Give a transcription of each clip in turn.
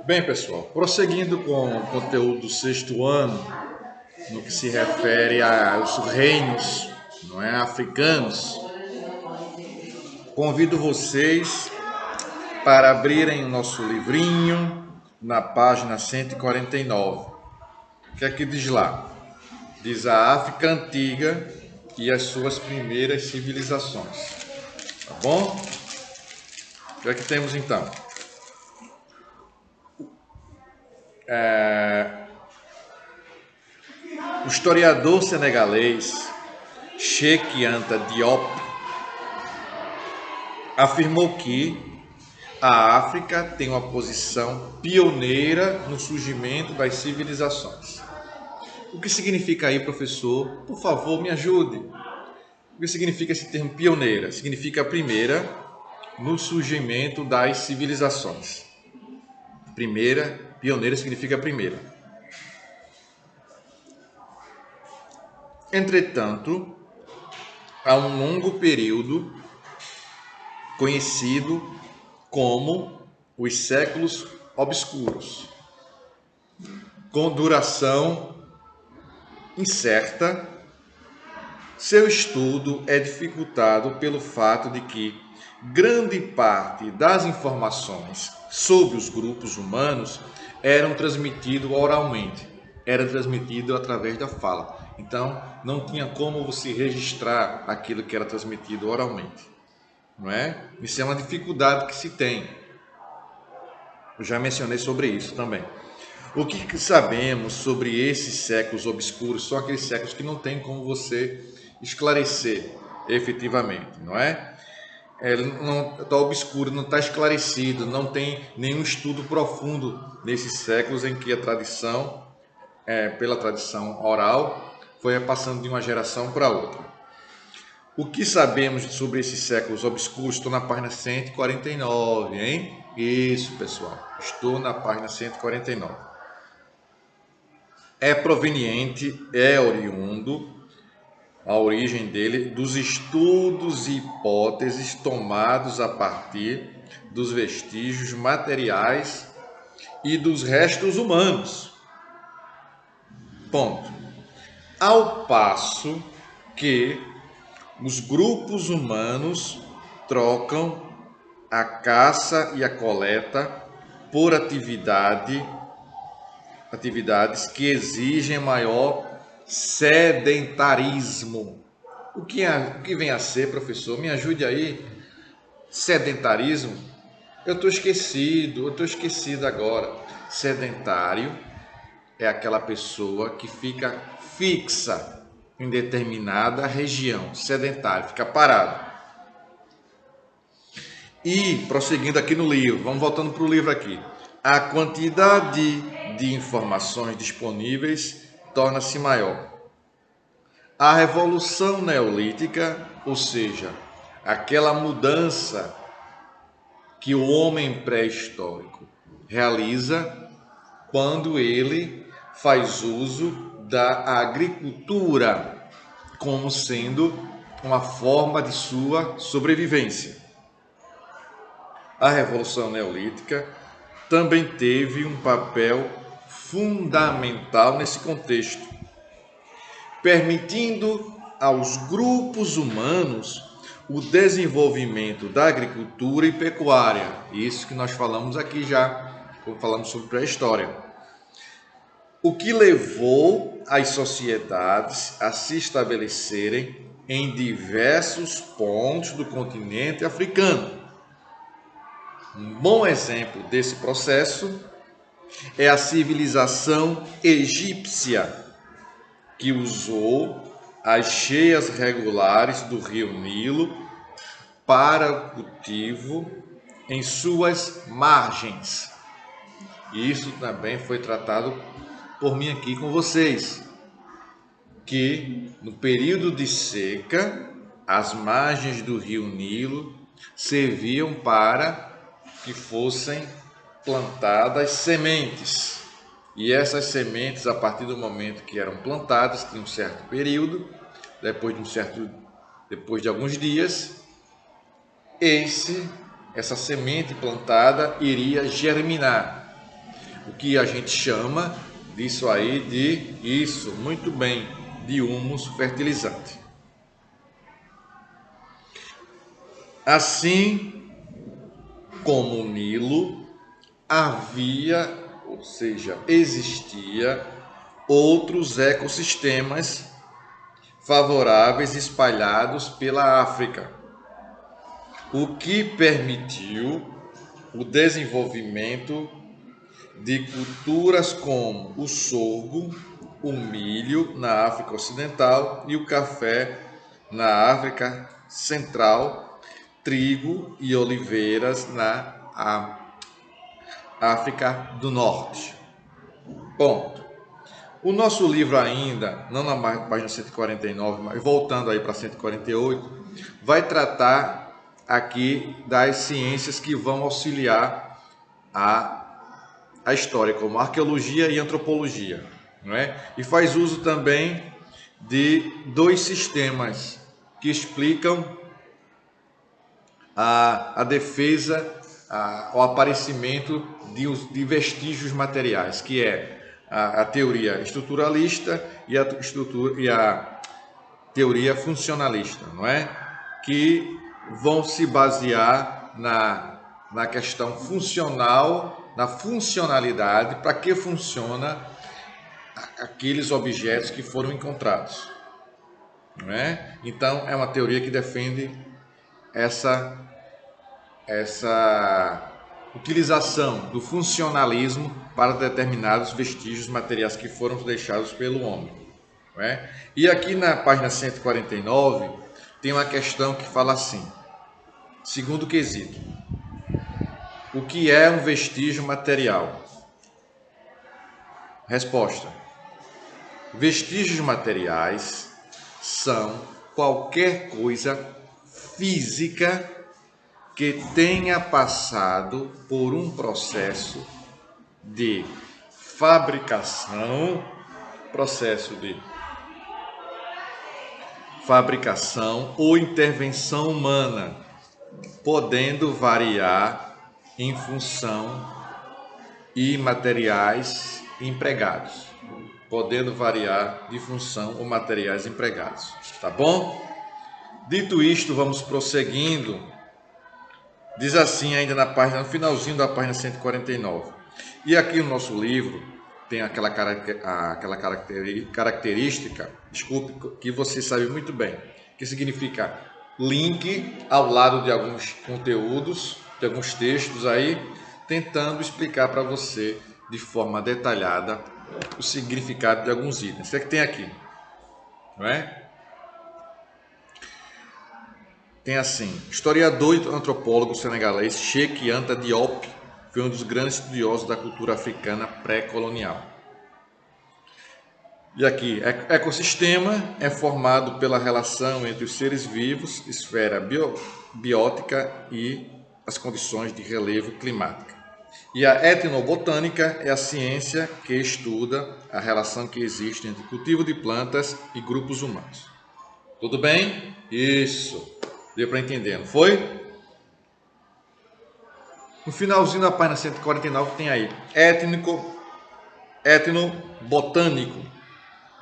Bem, pessoal, prosseguindo com o conteúdo do sexto ano, no que se refere aos reinos, não é, africanos, convido vocês para abrirem o nosso livrinho na página 149. O que é que diz lá? Diz a África Antiga e as suas primeiras civilizações. Tá bom? O que é que temos então? O historiador senegalês Cheikh Anta Diop afirmou que a África tem uma posição pioneira no surgimento das civilizações. O que significa aí, professor? Por favor, me ajude. O que significa esse termo pioneira? Significa primeira no surgimento das civilizações. Pioneira significa primeira. Entretanto, há um longo período conhecido como os séculos obscuros, com duração incerta. Seu estudo é dificultado pelo fato de que grande parte das informações sobre os grupos humanos eram transmitidas oralmente, era transmitido através da fala. Então, não tinha como você registrar aquilo que era transmitido oralmente, não é? Isso é uma dificuldade que se tem. Eu já mencionei sobre isso também. O que sabemos sobre esses séculos obscuros são aqueles séculos que não tem como você esclarecer efetivamente, não é? Não está obscuro, não está esclarecido, não tem nenhum estudo profundo nesses séculos em que a tradição, pela tradição oral, foi passando de uma geração para outra. O que sabemos sobre esses séculos obscuros? Estou na página 149, hein? Isso, pessoal. Estou na página 149. É proveniente, é oriundo, a origem dele, dos estudos e hipóteses tomados a partir dos vestígios materiais e dos restos humanos. Ponto. Ao passo que os grupos humanos trocam a caça e a coleta por atividades que exigem maior sedentarismo. O que vem a ser, professor? Me ajude aí. Sedentarismo? Eu estou esquecido agora. Sedentário é aquela pessoa que fica fixa em determinada região. Sedentário, fica parado. E, prosseguindo aqui no livro, vamos voltando para o livro aqui. A quantidade de informações disponíveis torna-se maior. A Revolução Neolítica, ou seja, aquela mudança que o homem pré-histórico realiza quando ele faz uso da agricultura como sendo uma forma de sua sobrevivência. A Revolução Neolítica também teve um papel fundamental nesse contexto, permitindo aos grupos humanos o desenvolvimento da agricultura e pecuária. Isso que nós falamos aqui já, quando falamos sobre pré-história. O que levou as sociedades a se estabelecerem em diversos pontos do continente africano. Um bom exemplo desse processo é a civilização egípcia, que usou as cheias regulares do rio Nilo para o cultivo em suas margens. Isso também foi tratado por mim aqui com vocês, que no período de seca, as margens do rio Nilo serviam para que fossem plantadas sementes. E essas sementes, a partir do momento que eram plantadas, tinha um certo período, depois de alguns dias, essa semente plantada iria germinar. o que a gente chama disso aí muito bem, de humus fertilizante. Assim como o Nilo, existia outros ecossistemas favoráveis espalhados pela África, o que permitiu o desenvolvimento de culturas como o sorgo, o milho na África Ocidental e o café na África Central, trigo e oliveiras na África do Norte. Ponto. O nosso livro ainda, não na página 149, mas voltando aí para 148, vai tratar aqui das ciências que vão auxiliar a história, como arqueologia e antropologia, não é? E faz uso também de dois sistemas que explicam a defesa, o aparecimento de vestígios materiais, que é a teoria estruturalista e a teoria funcionalista, não é? Que vão se basear na questão funcional, na funcionalidade, para que funciona aqueles objetos que foram encontrados, não é? Então, é uma teoria que defende essa utilização do funcionalismo para determinados vestígios materiais que foram deixados pelo homem, não é? E aqui na página 149 tem uma questão que fala assim: segundo quesito, o que é um vestígio material? Resposta: vestígios materiais são qualquer coisa física que tenha passado por um processo de fabricação ou intervenção humana, podendo variar em função e materiais empregados. Tá bom? Dito isto, vamos prosseguindo. Diz assim ainda no finalzinho da página 149. E aqui no nosso livro tem aquela característica, desculpe, que você sabe muito bem, que significa link ao lado de alguns conteúdos, de alguns textos aí, tentando explicar para você de forma detalhada o significado de alguns itens. Isso é que tem aqui, não é? Tem assim: historiador e antropólogo senegalês Cheikh Anta Diop foi um dos grandes estudiosos da cultura africana pré-colonial. E aqui, ecossistema é formado pela relação entre os seres vivos, esfera biótica e as condições de relevo climática. E a etnobotânica é a ciência que estuda a relação que existe entre cultivo de plantas e grupos humanos. Tudo bem? Isso. Deu para entender, não foi? No finalzinho da página 149 tem aí etnobotânico.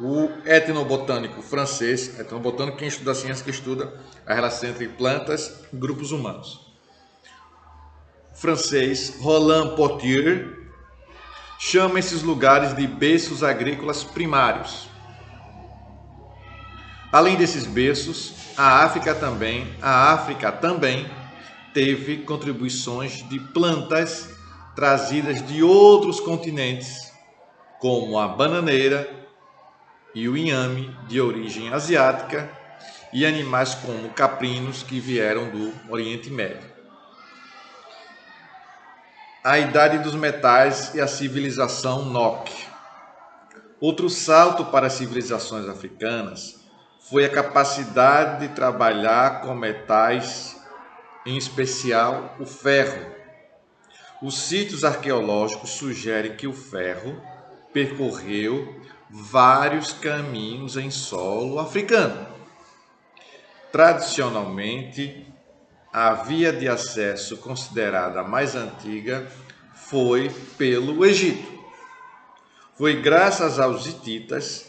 O etnobotânico francês, etnobotânico, quem estuda a ciência, que estuda a relação entre plantas e grupos humanos. O francês Roland Pottier chama esses lugares de berços agrícolas primários. Além desses berços, a África também teve contribuições de plantas trazidas de outros continentes, como a bananeira e o inhame, de origem asiática, e animais como caprinos, que vieram do Oriente Médio. A Idade dos Metais e a civilização Nok. Outro salto para as civilizações africanas foi a capacidade de trabalhar com metais, em especial o ferro. Os sítios arqueológicos sugerem que o ferro percorreu vários caminhos em solo africano. Tradicionalmente, a via de acesso considerada mais antiga foi pelo Egito. Foi graças aos hititas,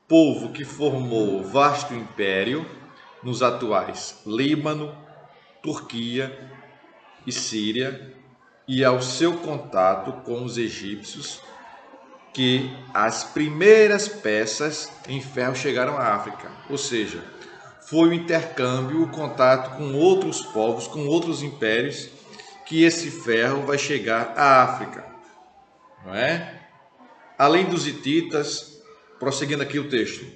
povo que formou o vasto império nos atuais Líbano, Turquia e Síria, e ao seu contato com os egípcios, que as primeiras peças em ferro chegaram à África. Ou seja, foi o intercâmbio, o contato com outros povos, com outros impérios, que esse ferro vai chegar à África, não é? Além dos hititas, prosseguindo aqui o texto,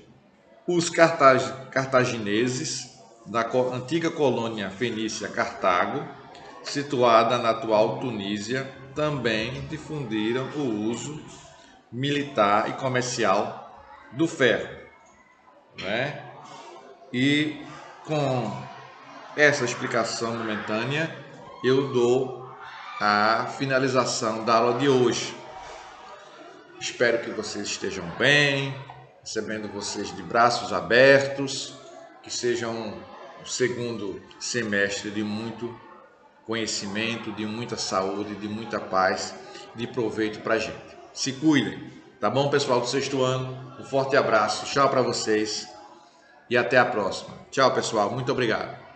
os cartagineses, da antiga colônia fenícia Cartago, situada na atual Tunísia, também difundiram o uso militar e comercial do ferro, né? E com essa explicação momentânea, eu dou a finalização da aula de hoje. Espero que vocês estejam bem, recebendo vocês de braços abertos, que seja um segundo semestre de muito conhecimento, de muita saúde, de muita paz, de proveito para a gente. Se cuidem, tá bom, pessoal do sexto ano? Um forte abraço, tchau para vocês e até a próxima. Tchau, pessoal, muito obrigado.